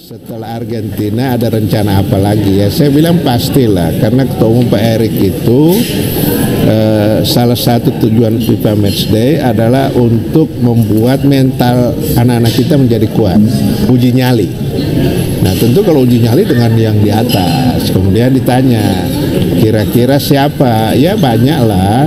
Setelah Argentina ada rencana apa lagi ya? Saya bilang pastilah, karena Ketua Umum Pak Erik itu salah satu tujuan FIFA Matchday adalah untuk membuat mental anak-anak kita menjadi kuat, uji nyali. Nah tentu kalau uji nyali dengan yang di atas, kemudian ditanya kira-kira siapa? Ya banyak lah.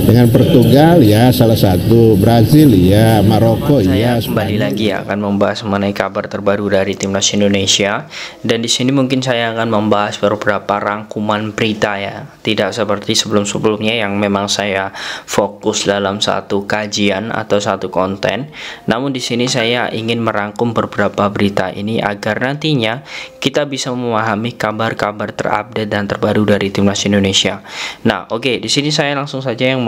Dengan Portugal ya salah satu, Brazil ya, Maroko ya. Kembali lagi akan membahas mengenai kabar terbaru dari timnas Indonesia, dan di sini mungkin saya akan membahas beberapa rangkuman berita ya, tidak seperti sebelum-sebelumnya yang memang saya fokus dalam satu kajian atau satu konten. Namun di sini saya ingin merangkum beberapa berita ini agar nantinya kita bisa memahami kabar-kabar terupdate dan terbaru dari timnas Indonesia. Nah, oke, di sini saya langsung saja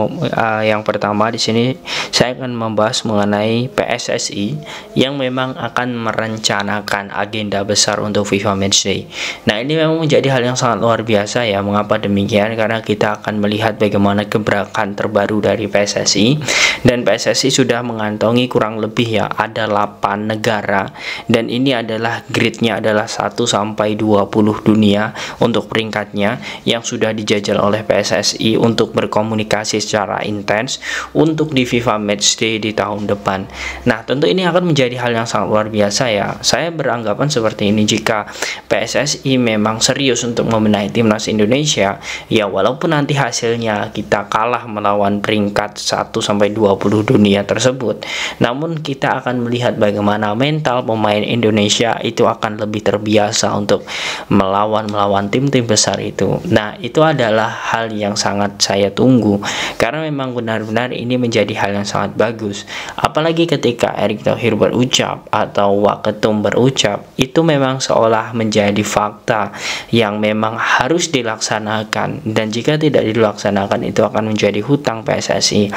yang pertama di sini saya akan membahas mengenai PSSI yang memang akan merencanakan agenda besar untuk FIFA Matchday. Nah, ini memang menjadi hal yang sangat luar biasa ya. Mengapa demikian? Karena kita akan melihat bagaimana gebrakan terbaru dari PSSI, dan PSSI sudah mengantongi kurang lebih ya ada 8 negara, dan ini adalah gridnya adalah 1 sampai 20 dunia untuk peringkatnya yang sudah dijajal oleh PSSI untuk berkomunikasi secara intens untuk di FIFA Matchday di tahun depan. Nah, tentu ini akan menjadi hal yang sangat luar biasa ya. Saya beranggapan seperti ini, jika PSSI memang serius untuk membenahi timnas Indonesia, ya walaupun nanti hasilnya kita kalah melawan peringkat 1 sampai 20 dunia tersebut, namun kita akan melihat bagaimana mental pemain Indonesia itu akan lebih terbiasa untuk melawan tim-tim besar itu. Nah, itu adalah hal yang sangat saya tunggu, karena memang benar-benar ini menjadi hal yang sangat bagus. Apalagi ketika Erick Thohir berucap atau Waketum berucap, itu memang seolah menjadi fakta yang memang harus dilaksanakan, dan jika tidak dilaksanakan itu akan menjadi hutang PSSI.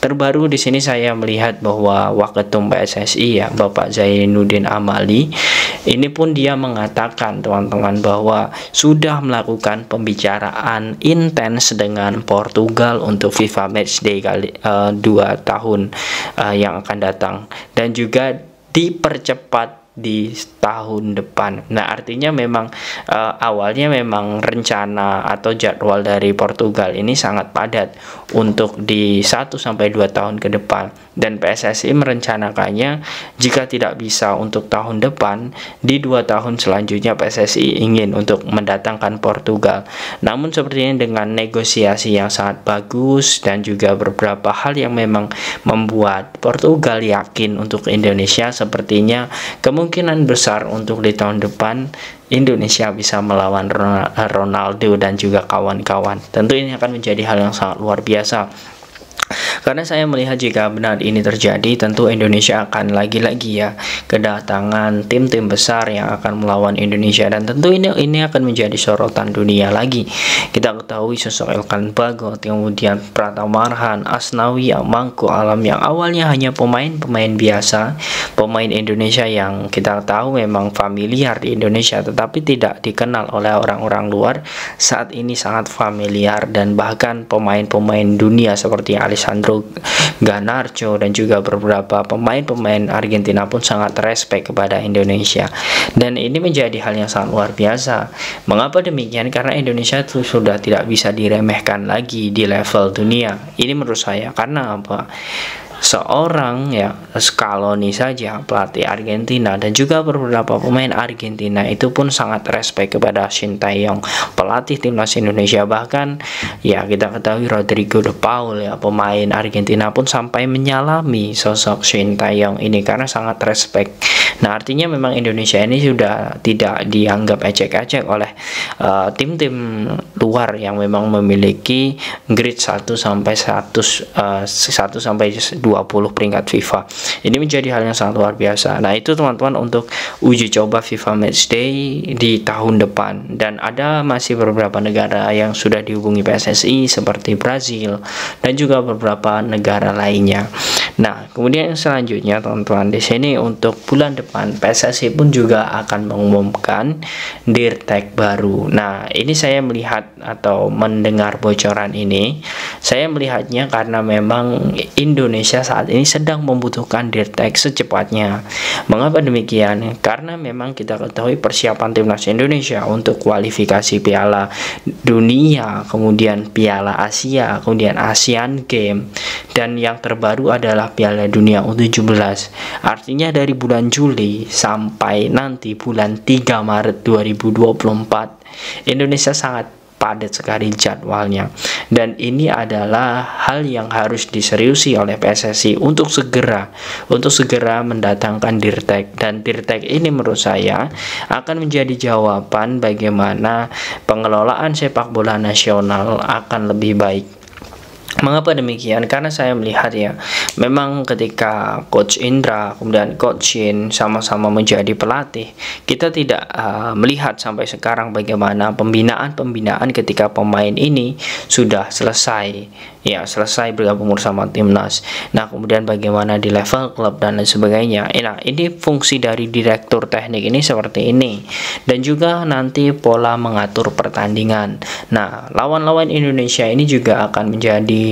Terbaru di sini saya melihat bahwa Waketum PSSI ya, Bapak Zainuddin Amali, ini pun dia mengatakan teman-teman bahwa sudah melakukan pembicaraan intens dengan Portugal untuk FIFA Matchday 2 tahun yang akan datang, dan juga dipercepat di tahun depan. Nah, artinya memang awalnya memang rencana atau jadwal dari Portugal ini sangat padat untuk di 1 sampai 2 tahun ke depan, dan PSSI merencanakannya jika tidak bisa untuk tahun depan, di 2 tahun selanjutnya PSSI ingin untuk mendatangkan Portugal. Namun sepertinya dengan negosiasi yang sangat bagus dan juga beberapa hal yang memang membuat Portugal yakin untuk Indonesia, sepertinya kemungkinan besar untuk di tahun depan Indonesia bisa melawan Ronaldo dan juga kawan-kawan. Tentu ini akan menjadi hal yang sangat luar biasa, karena saya melihat jika benar ini terjadi, tentu Indonesia akan lagi-lagi ya kedatangan tim-tim besar yang akan melawan Indonesia, dan tentu ini akan menjadi sorotan dunia lagi. Kita ketahui sosok Elkan Bagot, kemudian Pratama Arhan, Asnawi, Mangku Alam yang awalnya hanya pemain-pemain biasa, pemain Indonesia yang kita tahu memang familiar di Indonesia tetapi tidak dikenal oleh orang-orang luar, saat ini sangat familiar, dan bahkan pemain-pemain dunia seperti Alessandro Garnacho dan juga beberapa pemain-pemain Argentina pun sangat respect kepada Indonesia, dan ini menjadi hal yang sangat luar biasa. Mengapa demikian? Karena Indonesia itu sudah tidak bisa diremehkan lagi di level dunia. Ini menurut saya, karena apa? Seorang ya Scaloni saja, pelatih Argentina, dan juga beberapa pemain Argentina itu pun sangat respect kepada Sintayong, pelatih timnas Indonesia. Bahkan ya kita ketahui Rodrigo De Paul ya, pemain Argentina pun sampai menyalami sosok Sintayong ini karena sangat respect. Nah, artinya memang Indonesia ini sudah tidak dianggap ecek-ecek oleh tim-tim luar yang memang memiliki grade 1 sampai 20 peringkat FIFA. Ini menjadi hal yang sangat luar biasa. Nah, itu teman-teman untuk uji coba FIFA Matchday di tahun depan, dan ada masih beberapa negara yang sudah dihubungi PSSI seperti Brazil dan juga beberapa negara lainnya. Nah, kemudian yang selanjutnya teman-teman, di sini untuk bulan depan PSSI pun juga akan mengumumkan dirtek baru. Nah, ini saya melihat atau mendengar bocoran ini, saya melihatnya karena memang Indonesia saat ini sedang membutuhkan dirtek secepatnya. Mengapa demikian? Karena memang kita ketahui persiapan timnas Indonesia untuk kualifikasi Piala Dunia, kemudian Piala Asia, kemudian Asian Games, dan yang terbaru adalah Piala Dunia U17. Artinya dari bulan Juli sampai nanti bulan 3 Maret 2024 Indonesia sangat padat sekali jadwalnya, dan ini adalah hal yang harus diseriusi oleh PSSI untuk segera mendatangkan dirtek, dan dirtek ini menurut saya akan menjadi jawaban bagaimana pengelolaan sepak bola nasional akan lebih baik. Mengapa demikian? Karena saya melihat ya, memang ketika Coach Indra kemudian Coach Shin sama-sama menjadi pelatih, kita tidak melihat sampai sekarang bagaimana pembinaan ketika pemain ini sudah selesai bergabung bersama timnas. Nah, kemudian bagaimana di level klub dan lain sebagainya. Nah, ini fungsi dari direktur teknik ini seperti ini, dan juga nanti pola mengatur pertandingan. Nah, lawan-lawan Indonesia ini juga akan menjadi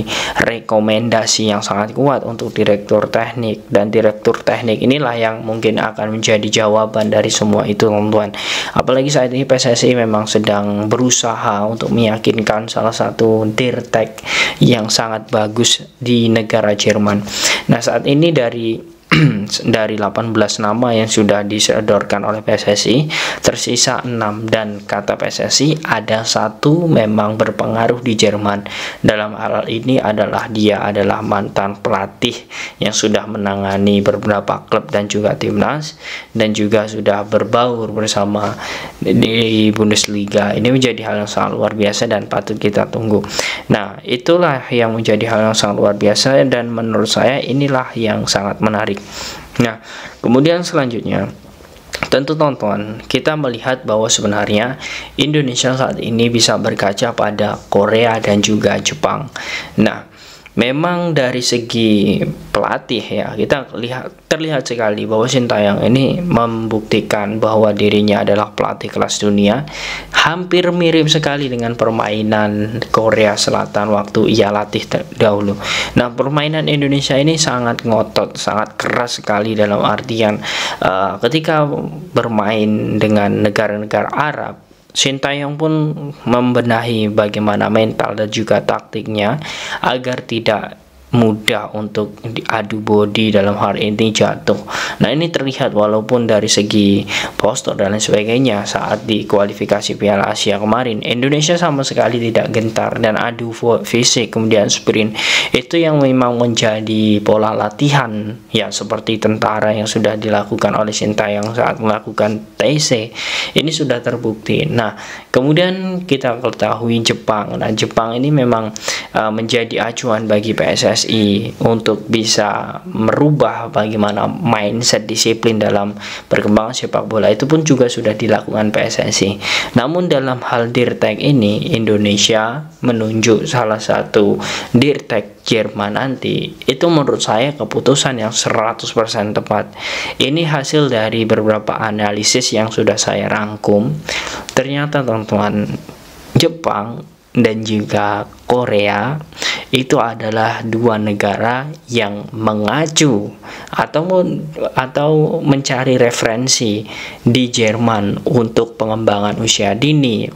rekomendasi yang sangat kuat untuk direktur teknik, dan direktur teknik inilah yang mungkin akan menjadi jawaban dari semua itu, teman-teman. Apalagi saat ini PSSI memang sedang berusaha untuk meyakinkan salah satu dirtek yang sangat bagus di negara Jerman. Nah, saat ini dari 18 nama yang sudah disodorkan oleh PSSI tersisa 6, dan kata PSSI ada satu memang berpengaruh di Jerman. Dalam hal ini dia adalah mantan pelatih yang sudah menangani beberapa klub dan juga timnas, dan juga sudah berbaur bersama di Bundesliga. Ini menjadi hal yang sangat luar biasa dan patut kita tunggu. Nah, itulah yang menjadi hal yang sangat luar biasa, dan menurut saya inilah yang sangat menarik. Nah, kemudian selanjutnya tentu teman-teman, kita melihat bahwa sebenarnya Indonesia saat ini bisa berkaca pada Korea dan juga Jepang. Nah, memang dari segi pelatih ya, kita terlihat sekali bahwa Sintayong ini membuktikan bahwa dirinya adalah pelatih kelas dunia. Hampir mirip sekali dengan permainan Korea Selatan waktu ia latih dahulu. Nah, permainan Indonesia ini sangat ngotot, sangat keras sekali, dalam artian ketika bermain dengan negara-negara Arab, Sintayong pun membenahi bagaimana mental dan juga taktiknya agar tidak mudah untuk diadu body, dalam hal ini jatuh. Nah, ini terlihat walaupun dari segi postur dan lain sebagainya saat di kualifikasi Piala Asia kemarin Indonesia sama sekali tidak gentar dan adu fisik kemudian sprint. Itu yang memang menjadi pola latihan ya, seperti tentara yang sudah dilakukan oleh Sintayong saat melakukan TC. Ini sudah terbukti. Nah, kemudian kita ketahui Jepang. Nah, Jepang ini memang menjadi acuan bagi PSSI untuk bisa merubah bagaimana mindset disiplin dalam perkembangan sepak bola. Itu pun juga sudah dilakukan PSSI. Namun dalam hal dirtek ini, Indonesia menunjuk salah satu dirtek Jerman nanti, itu menurut saya keputusan yang 100% tepat. Ini hasil dari beberapa analisis yang sudah saya rangkum. Ternyata teman-teman, Jepang dan juga Korea itu adalah dua negara yang mengacu atau mencari referensi di Jerman untuk pengembangan usia dini,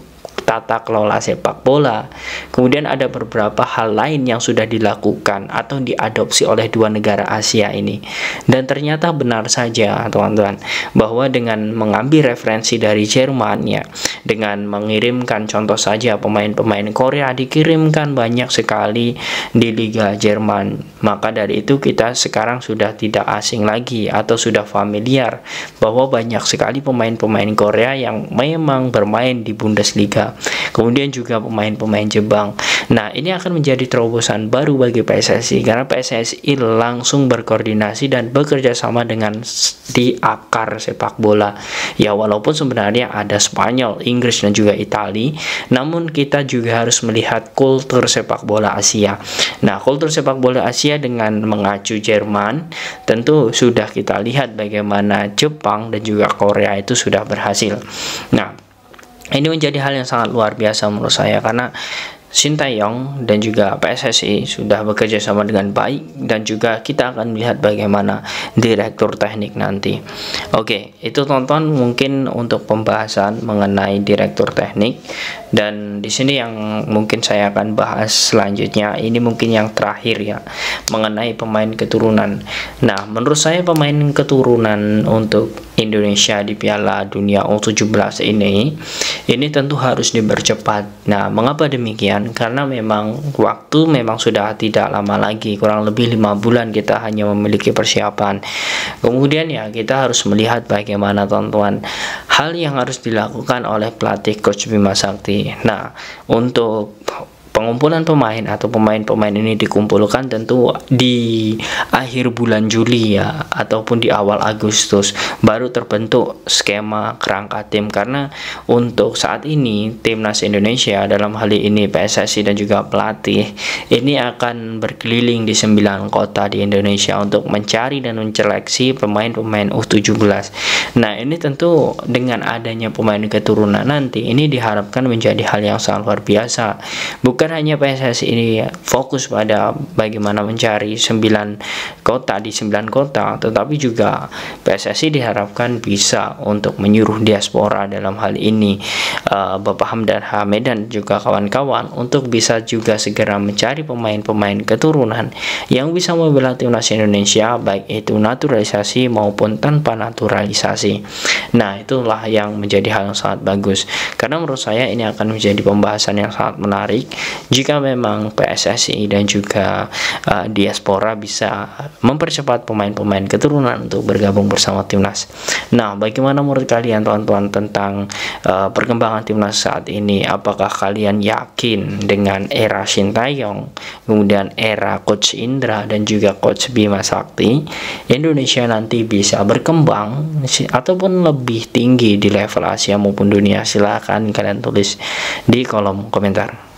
tata kelola sepak bola. Kemudian ada beberapa hal lain yang sudah dilakukan atau diadopsi oleh dua negara Asia ini. Dan ternyata benar saja teman-teman, bahwa dengan mengambil referensi dari Jerman ya, dengan mengirimkan contoh saja pemain-pemain Korea dikirimkan banyak sekali di Liga Jerman, maka dari itu kita sekarang sudah tidak asing lagi atau sudah familiar bahwa banyak sekali pemain-pemain Korea yang memang bermain di Bundesliga. Kemudian juga pemain-pemain Jepang. Nah, ini akan menjadi terobosan baru bagi PSSI karena PSSI langsung berkoordinasi dan bekerja sama dengan di akar sepak bola. Ya, walaupun sebenarnya ada Spanyol, Inggris dan juga Italia, namun kita juga harus melihat kultur sepak bola Asia. Nah, kultur sepak bola Asia dengan mengacu Jerman, tentu sudah kita lihat bagaimana Jepang dan juga Korea itu sudah berhasil. Nah, ini menjadi hal yang sangat luar biasa menurut saya karena Sintayong dan juga PSSI sudah bekerja sama dengan baik, dan juga kita akan melihat bagaimana direktur teknik nanti. Oke, itu tonton mungkin untuk pembahasan mengenai direktur teknik, dan di sini yang mungkin saya akan bahas selanjutnya ini mungkin yang terakhir ya, mengenai pemain keturunan. Nah, menurut saya pemain keturunan untuk Indonesia di Piala Dunia U17 ini tentu harus dipercepat. Nah, mengapa demikian? Karena memang waktu memang sudah tidak lama lagi, kurang lebih 5 bulan kita hanya memiliki persiapan. Kemudian ya kita harus melihat bagaimana tontonan hal yang harus dilakukan oleh pelatih Coach Bima Sakti. Nah, untuk pengumpulan pemain atau pemain-pemain ini dikumpulkan tentu di akhir bulan Juli ya, ataupun di awal Agustus baru terbentuk skema kerangka tim, karena untuk saat ini timnas Indonesia dalam hal ini PSSI dan juga pelatih ini akan berkeliling di 9 kota di Indonesia untuk mencari dan menyeleksi pemain-pemain U17. Nah, ini tentu dengan adanya pemain keturunan nanti ini diharapkan menjadi hal yang sangat luar biasa. Bukan hanya PSSI ini fokus pada bagaimana mencari 9 kota di 9 kota, tetapi juga PSSI diharapkan bisa untuk menyuruh diaspora dalam hal ini Bapak Hamdan Hamid dan juga kawan-kawan untuk bisa juga segera mencari pemain-pemain keturunan yang bisa membela timnas Indonesia, baik itu naturalisasi maupun tanpa naturalisasi. Nah, itulah yang menjadi hal yang sangat bagus, karena menurut saya ini akan menjadi pembahasan yang sangat menarik jika memang PSSI dan juga diaspora bisa mempercepat pemain-pemain keturunan untuk bergabung bersama timnas. Nah, bagaimana menurut kalian teman-teman tentang perkembangan timnas saat ini? Apakah kalian yakin dengan era Sintayong, kemudian era Coach Indra dan juga Coach Bima Sakti, Indonesia nanti bisa berkembang ataupun lebih tinggi di level Asia maupun dunia? Silahkan kalian tulis di kolom komentar.